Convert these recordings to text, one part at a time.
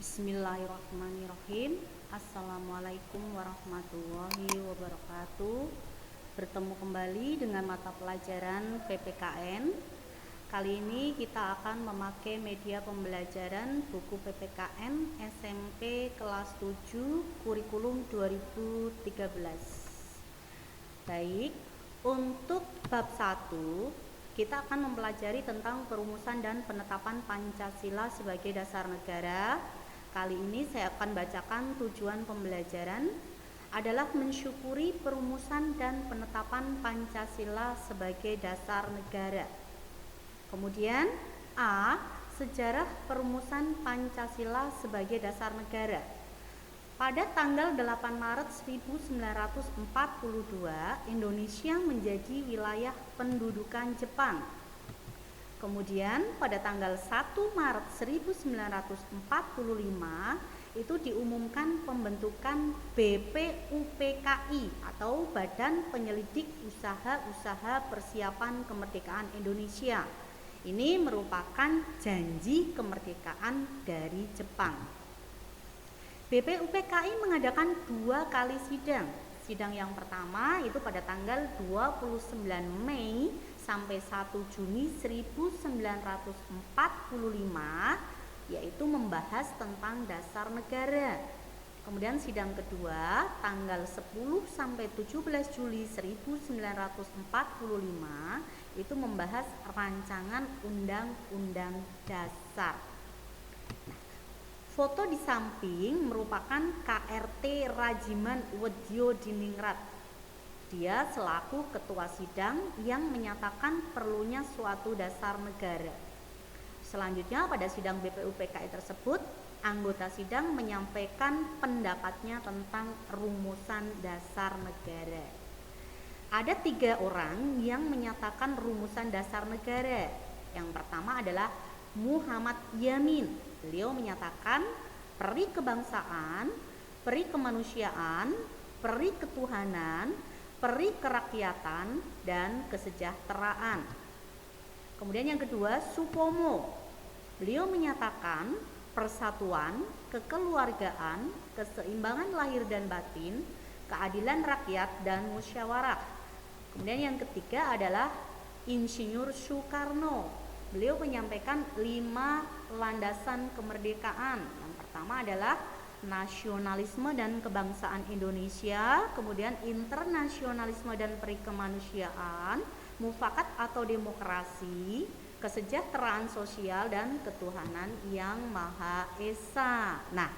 Bismillahirrahmanirrahim. Assalamualaikum warahmatullahi wabarakatuh. Bertemu kembali dengan mata pelajaran PPKN. Kali ini kita akan memakai media pembelajaran buku PPKN SMP kelas 7 kurikulum 2013. Baik, untuk bab 1 kita akan mempelajari tentang perumusan dan penetapan Pancasila sebagai dasar negara. Kali ini saya akan bacakan tujuan pembelajaran adalah mensyukuri perumusan dan penetapan Pancasila sebagai dasar negara. Kemudian A. Sejarah perumusan Pancasila sebagai dasar negara. Pada tanggal 8 Maret 1942, Indonesia menjadi wilayah pendudukan Jepang. Kemudian pada tanggal 1 Maret 1945 itu diumumkan pembentukan BPUPKI atau Badan Penyelidik Usaha-Usaha Persiapan Kemerdekaan Indonesia. Ini merupakan janji kemerdekaan dari Jepang. BPUPKI mengadakan 2 kali sidang. Sidang yang pertama itu pada tanggal 29 Mei sampai 1 Juni 1945, yaitu membahas tentang dasar negara. Kemudian sidang kedua tanggal 10 sampai 17 Juli 1945 itu membahas rancangan undang-undang dasar. Foto di samping merupakan KRT Rajiman Weddiodiningrat. Dia selaku ketua sidang yang menyatakan perlunya suatu dasar negara. Selanjutnya pada sidang BPUPKI tersebut, anggota sidang menyampaikan pendapatnya tentang rumusan dasar negara. Ada 3 orang yang menyatakan rumusan dasar negara. Yang pertama adalah Muhammad Yamin. Beliau menyatakan peri kebangsaan, peri kemanusiaan, peri ketuhanan, peri kerakyatan, dan kesejahteraan. Kemudian yang kedua, Supomo. Beliau menyatakan persatuan, kekeluargaan, keseimbangan lahir dan batin, keadilan rakyat, dan musyawarah. Kemudian yang ketiga adalah Insinyur Soekarno. Beliau menyampaikan 5 landasan kemerdekaan. Yang pertama adalah nasionalisme dan kebangsaan Indonesia, kemudian internasionalisme dan perikemanusiaan, mufakat atau demokrasi, kesejahteraan sosial, dan ketuhanan yang Maha Esa. Nah,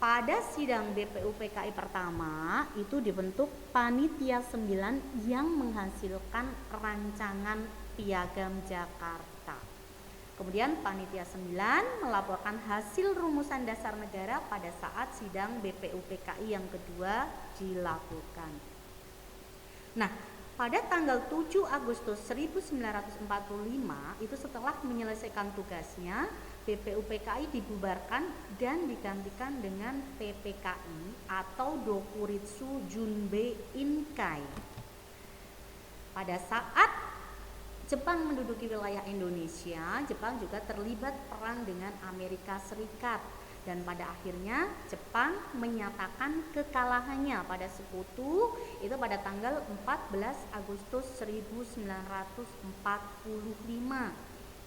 pada sidang BPUPKI pertama itu dibentuk Panitia 9 yang menghasilkan rancangan Piagam Jakarta. Kemudian Panitia 9 melaporkan hasil rumusan dasar negara pada saat sidang BPUPKI yang kedua dilakukan. Nah, pada tanggal 7 Agustus 1945 itu setelah menyelesaikan tugasnya, BPUPKI dibubarkan dan digantikan dengan PPKI atau Dokuritsu Junbei Inkai. Pada saat Jepang menduduki wilayah Indonesia, Jepang juga terlibat perang dengan Amerika Serikat, dan pada akhirnya Jepang menyatakan kekalahannya pada sekutu itu pada tanggal 14 Agustus 1945.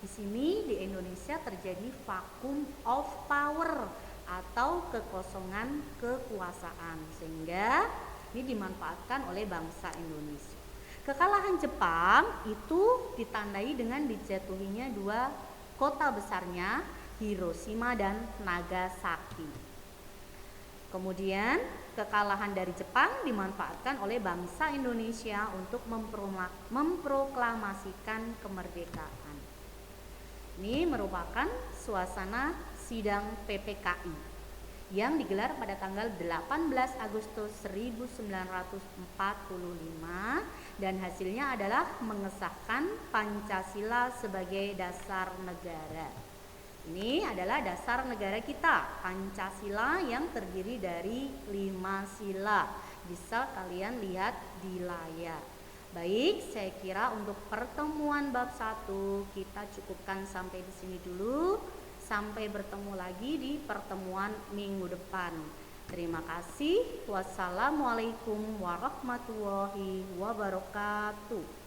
Di sini di Indonesia terjadi vacuum of power atau kekosongan kekuasaan, sehingga ini dimanfaatkan oleh bangsa Indonesia. Kekalahan Jepang itu ditandai dengan dijatuhinya 2 kota besarnya, Hiroshima dan Nagasaki. Kemudian kekalahan dari Jepang dimanfaatkan oleh bangsa Indonesia untuk memproklamasikan kemerdekaan. Ini merupakan suasana sidang PPKI yang digelar pada tanggal 18 Agustus 1945 dan hasilnya adalah mengesahkan Pancasila sebagai dasar negara. Ini adalah dasar negara kita, Pancasila, yang terdiri dari 5 sila. Bisa kalian lihat di layar. Baik, saya kira untuk pertemuan bab 1 kita cukupkan sampai di sini dulu. Sampai bertemu lagi di pertemuan minggu depan. Terima kasih. Wassalamualaikum warahmatullahi wabarakatuh.